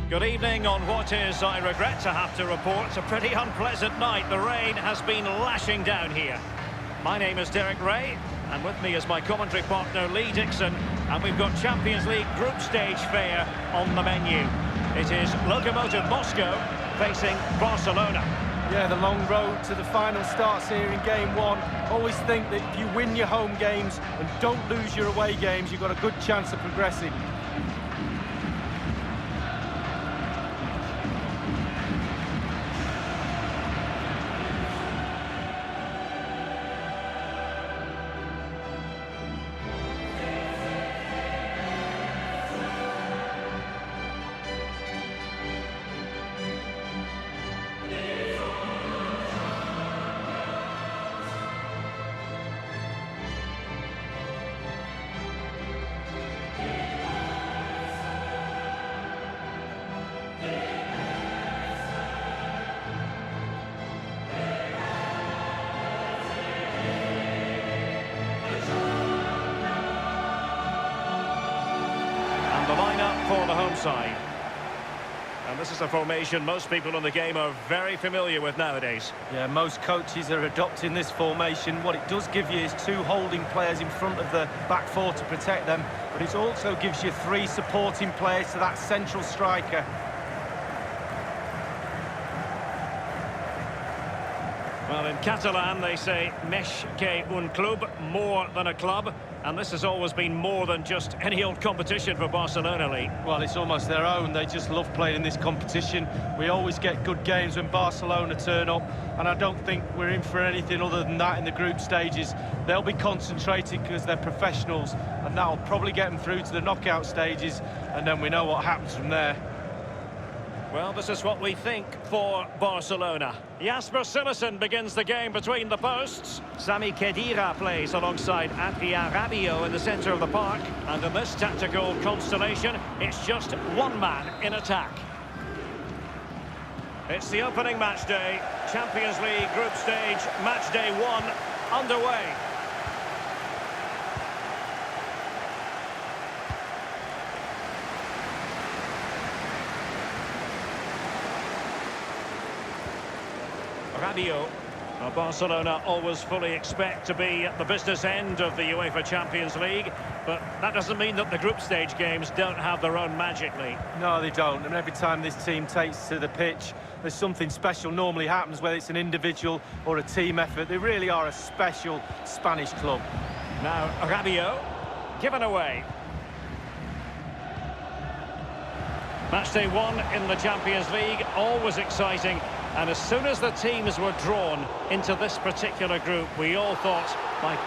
Good evening on what is, I regret to have to report, a pretty unpleasant night. The rain has been lashing down here. My name is Derek Ray, and with me is my commentary partner Lee Dixon, and we've got Champions League group stage fare on the menu. It is Lokomotiv Moscow facing Barcelona. Yeah, the long road to the final starts here in game one. Always think that if you win your home games and don't lose your away games, you've got a good chance of progressing. The lineup for the home side. And this is a formation most people in the game are very familiar with nowadays. Yeah, most coaches are adopting this formation. What it does give you is two holding players in front of the back four to protect them, but it also gives you three supporting players to that central striker. Well, in Catalan they say més que un club, more than a club, and this has always been more than just any old competition for Barcelona, Lee. Well, it's almost their own. They just love playing in this competition. We always get good games when Barcelona turn up, and I don't think we're in for anything other than that in the group stages. They'll be concentrated because they're professionals, and that'll probably get them through to the knockout stages, and then we know what happens from there. Well, this is what we think for Barcelona. Jasper Cillessen begins the game between the posts. Sami Khedira plays alongside Adrien Rabiot in the centre of the park. And in this tactical constellation, it's just one man in attack. It's the opening match day. Champions League group stage, match day 1, underway. Rabiot. Well, Barcelona always fully expect to be at the business end of the UEFA Champions League, but that doesn't mean that the group stage games don't have their own magic, Lee. No, they don't. And every time this team takes to the pitch, there's something special normally happens, whether it's an individual or a team effort. They really are a special Spanish club. Now, Rabiot, given away. Matchday 1 in the Champions League, always exciting. And as soon as the teams were drawn into this particular group, we all thought, like,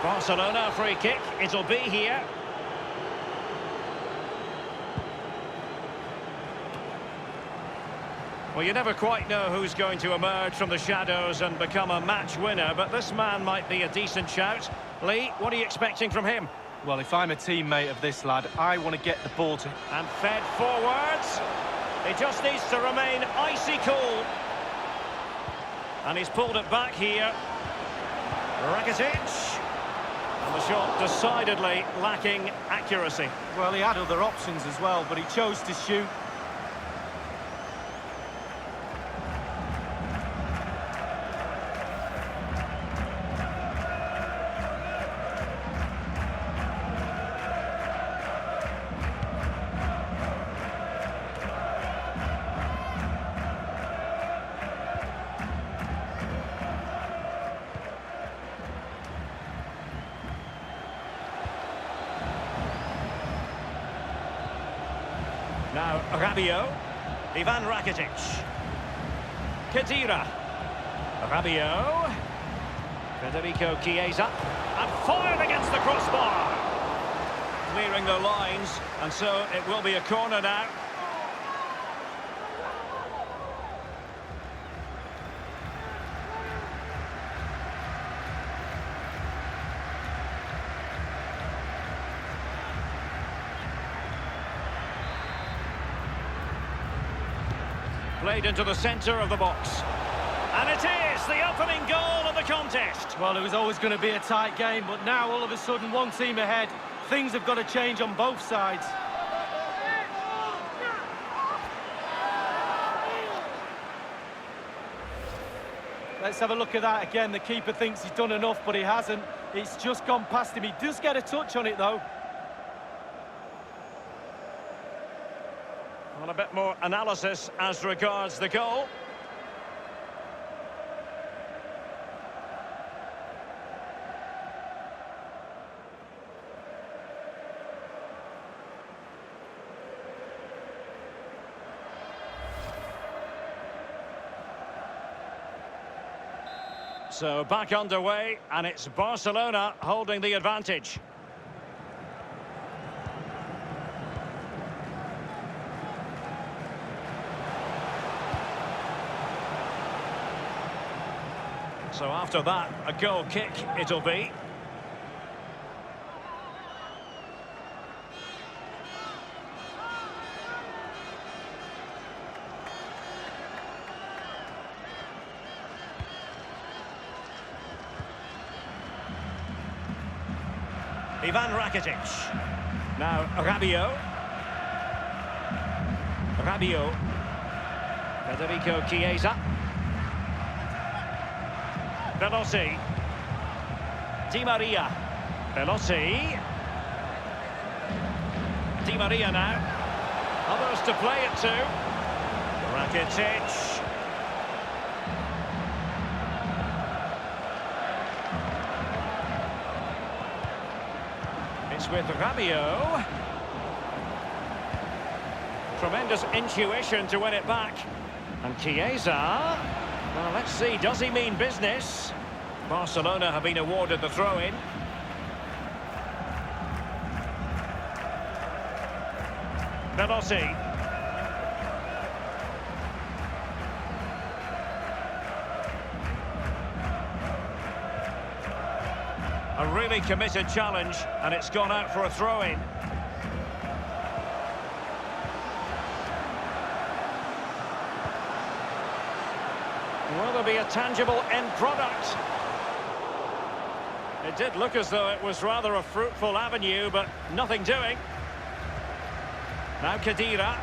Barcelona free kick, it'll be here. Well, you never quite know who's going to emerge from the shadows and become a match winner, but this man might be a decent shout. Lee, what are you expecting from him? Well, if I'm a teammate of this lad, I want to get the ball to... And fed forwards. He just needs to remain icy cool. And he's pulled it back here. Rakitic. And the shot decidedly lacking accuracy. Well, he had other options as well, but he chose to shoot. Now, Rabiot, Ivan Rakitic, Khedira, Rabiot, Federico Chiesa, and fired against the crossbar. Clearing the lines, and so it will be a corner now. Played into the centre of the box. And it is the opening goal of the contest. Well, it was always going to be a tight game, but now all of a sudden one team ahead. Things have got to change on both sides. Let's have a look at that again. The keeper thinks he's done enough, but he hasn't. It's just gone past him. He does get a touch on it, though. Well, a bit more analysis as regards the goal. So back underway, and it's Barcelona holding the advantage. So after that, a goal kick it'll be. Ivan Rakitic. Now Rabiot. Federico Chiesa. Veloci. Di Maria. Veloci. Di Maria now. Others to play it to. Rakitic. It's with Rabiot. Tremendous intuition to win it back. And Chiesa. Well, let's see, does he mean business? Barcelona have been awarded the throw-in. Veloci. A really committed challenge, and it's gone out for a throw-in. Will there be a tangible end product? It did look as though it was rather a fruitful avenue, but nothing doing. Now Khedira.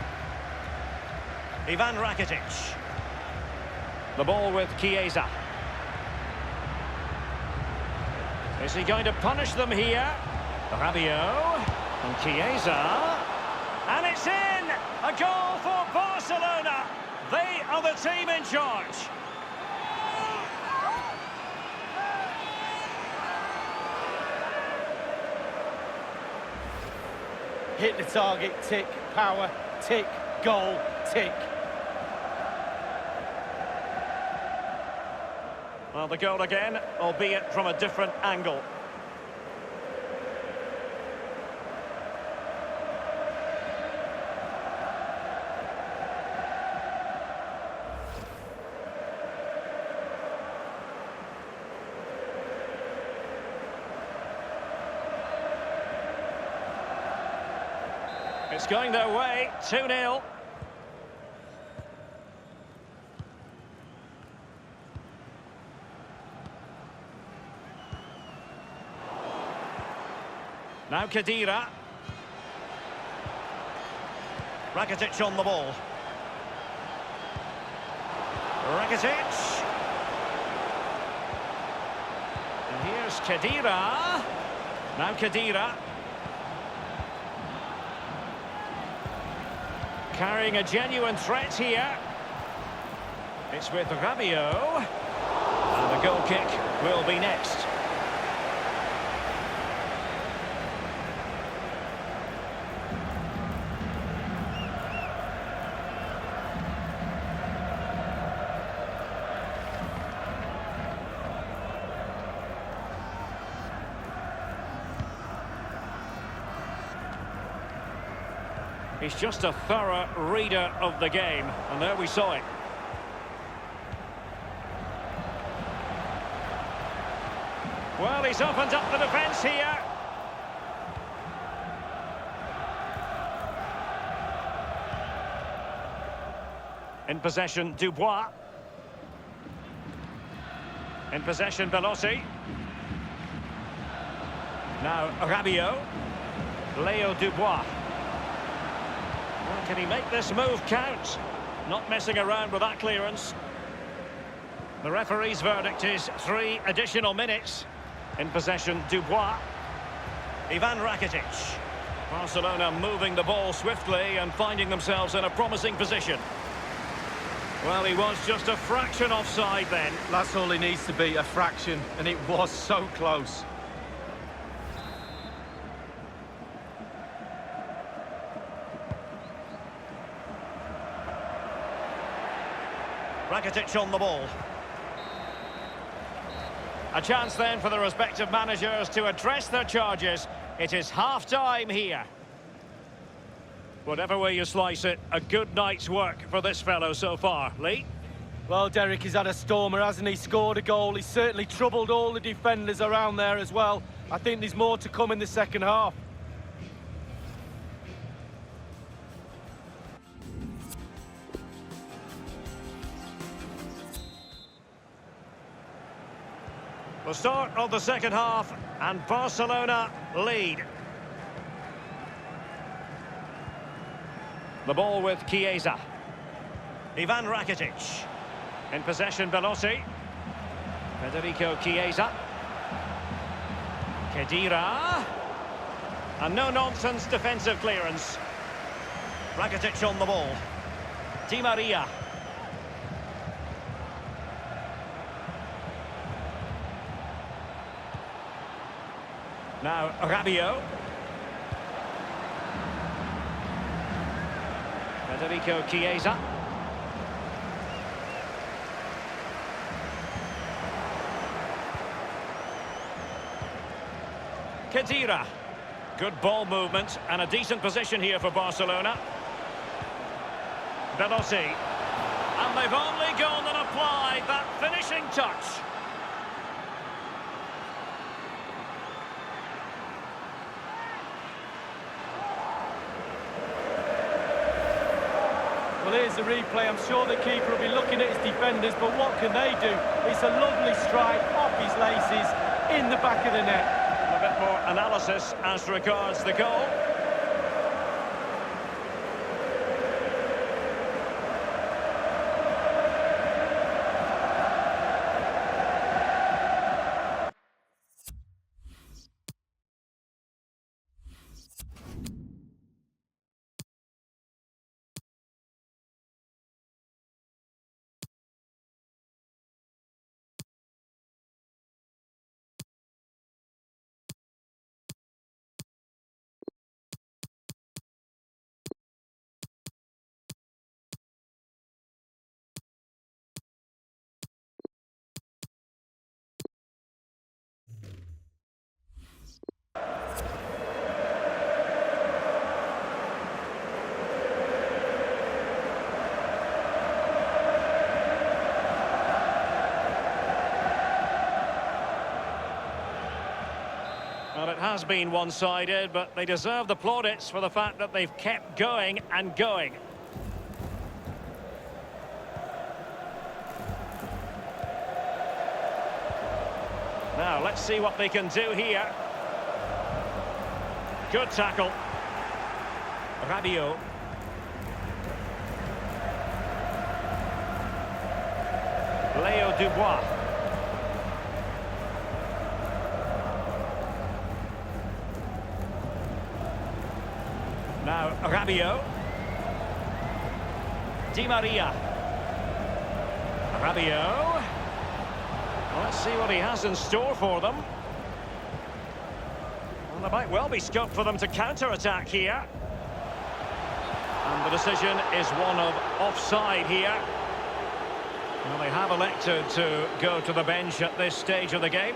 Ivan Rakitic. The ball with Chiesa. Is he going to punish them here? Rabiot and Chiesa. And it's in! A goal for Barcelona! They are the team in charge. Hit the target, tick, power, tick, goal, tick. Well, the goal again, albeit from a different angle. It's going their way, 2-0. Now Khedira. Rakitic on the ball. Rakitic. And here's Khedira. Now Khedira. Carrying a genuine threat here. It's with Rabiot. And the goal kick will be next. He's just a thorough reader of the game, and there we saw it. Well, he's opened up the defence here. In possession, Dubois. In possession, Veloci. Now, Rabiot. Leo Dubois. Well, can he make this move count? Not messing around with that clearance. The referee's verdict is 3 additional minutes. In possession, Dubois. Ivan Rakitic. Barcelona moving the ball swiftly and finding themselves in a promising position. Well, he was just a fraction offside then. That's all he needs to be, a fraction, and it was so close. Rakitic on the ball. A chance then for the respective managers to address their charges. It is half-time here. Whatever way you slice it, a good night's work for this fellow so far. Lee? Well, Derek, he's had a stormer, hasn't he? Scored a goal. He's certainly troubled all the defenders around there as well. I think there's more to come in the second half. The start of the second half, and Barcelona lead. The ball with Chiesa. Ivan Rakitic. In possession, Veloci. Federico Chiesa. Khedira. A no-nonsense defensive clearance. Rakitic on the ball. Di Maria. Now, Rabiot. Federico Chiesa. Khedira. Good ball movement and a decent position here for Barcelona. Veloci. And they've only gone and applied that finishing touch. Well, here's the replay. I'm sure the keeper will be looking at his defenders, but what can they do? It's a lovely strike off his laces in the back of the net. A bit more analysis as regards the goal. Well, it has been one-sided, but they deserve the plaudits for the fact that they've kept going and going. Now, let's see what they can do here. Good tackle. Rabiot. Leo Dubois. Now, Rabiot. Di Maria. Rabiot. Let's see what he has in store for them. Well, there might well be scope for them to counter-attack here. And the decision is one of offside here. Well, they have elected to go to the bench at this stage of the game.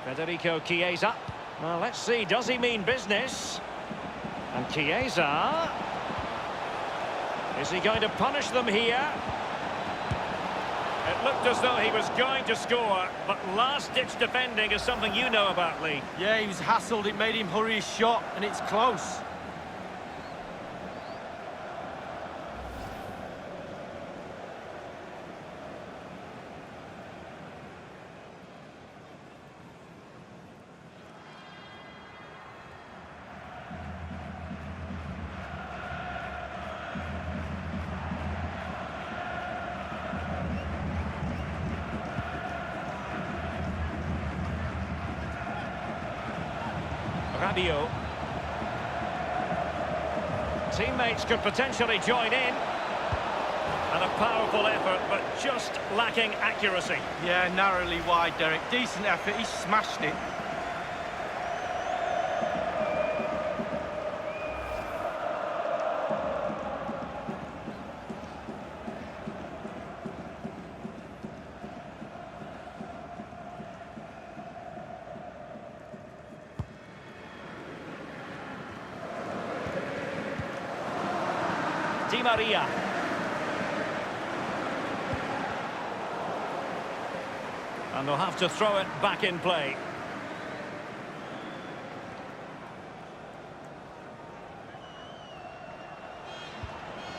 Federico Chiesa. Well, let's see, does he mean business? And Chiesa. Is he going to punish them here? It looked as though he was going to score, but last-ditch defending is something you know about, Lee. Yeah, he was hassled, it made him hurry his shot, and it's close. Rabiot. Teammates could potentially join in. And a powerful effort, but just lacking accuracy. Yeah, narrowly wide, Derek. Decent effort, he smashed it. Di Maria. And they'll have to throw it back in play.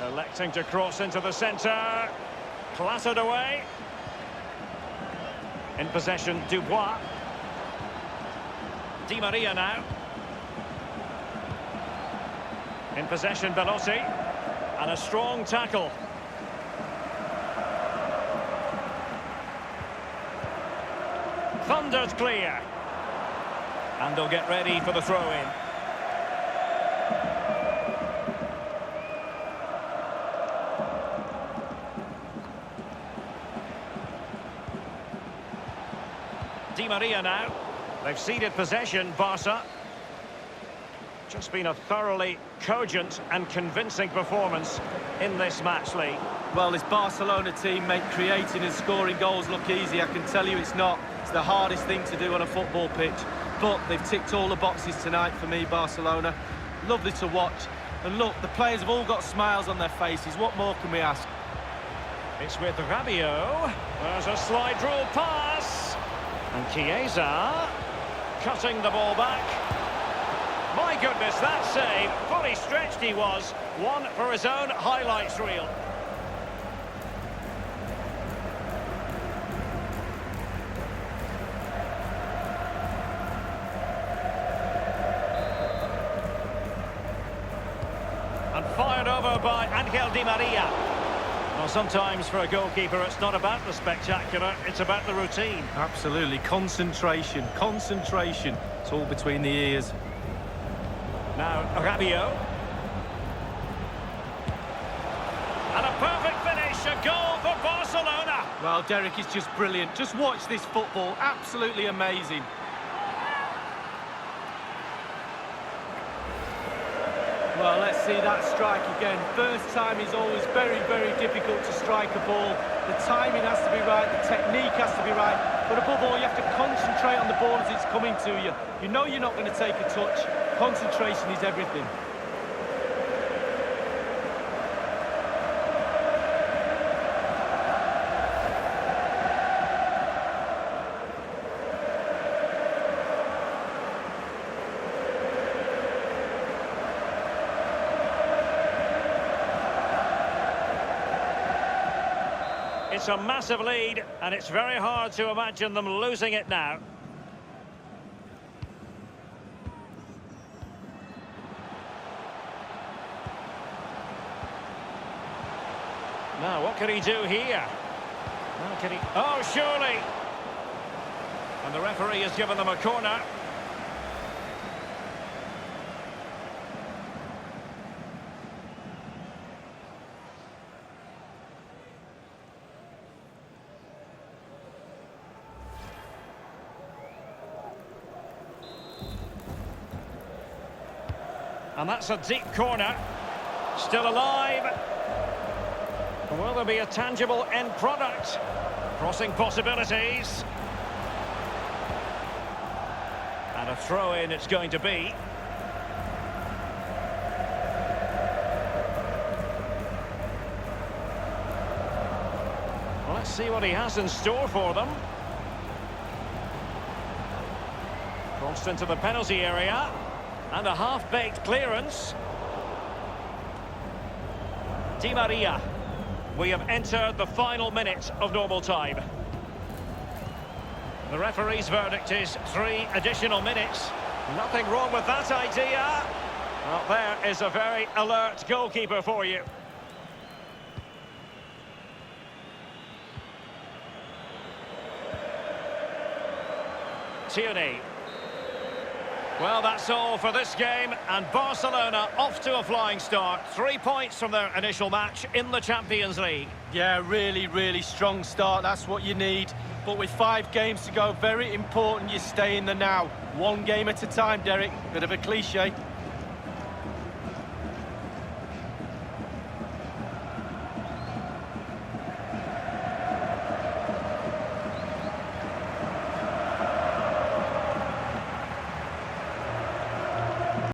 Electing to cross into the centre. Clattered away. In possession, Dubois. Di Maria now. In possession, Belotti. And a strong tackle. Thundered clear. And they'll get ready for the throw-in. Di Maria now. They've ceded possession, Barca. Just been a thoroughly cogent and convincing performance in this match, Lee. Well, this Barcelona team make creating and scoring goals look easy. I can tell you it's not. It's the hardest thing to do on a football pitch. But they've ticked all the boxes tonight for me, Barcelona. Lovely to watch. And look, the players have all got smiles on their faces. What more can we ask? It's with Rabiot. There's a slide rule pass. And Chiesa cutting the ball back. My goodness, that save. Fully stretched he was. One for his own highlights reel. And fired over by Angel Di Maria. Well, sometimes for a goalkeeper it's not about the spectacular, it's about the routine. Absolutely. Concentration. Concentration. It's all between the ears. Now, Rabiot. And a perfect finish, a goal for Barcelona. Well, Derek, is just brilliant. Just watch this football. Absolutely amazing. Well, let's see that strike again. First time is always very, very difficult to strike a ball. The timing has to be right, the technique has to be right. But above all, you have to concentrate on the ball as it's coming to you. You know you're not going to take a touch. Concentration is everything. It's a massive lead, and it's very hard to imagine them losing it now. Now, what can he do here? Now, can he... Oh, surely! And the referee has given them a corner. And that's a deep corner. Still alive. Will there be a tangible end product? Crossing possibilities. And a throw-in it's going to be. Well, let's see what he has in store for them. Crossed into the penalty area. And a half-baked clearance. Di Maria. We have entered the final minute of normal time. The referee's verdict is 3 additional minutes. Nothing wrong with that idea. Well, there is a very alert goalkeeper for you. Tierney. Well, that's all for this game, and Barcelona off to a flying start. 3 points from their initial match in the Champions League. Yeah, really strong start. That's what you need. But with 5 games to go, very important you stay in the now. One game at a time, Derek. Bit of a cliche.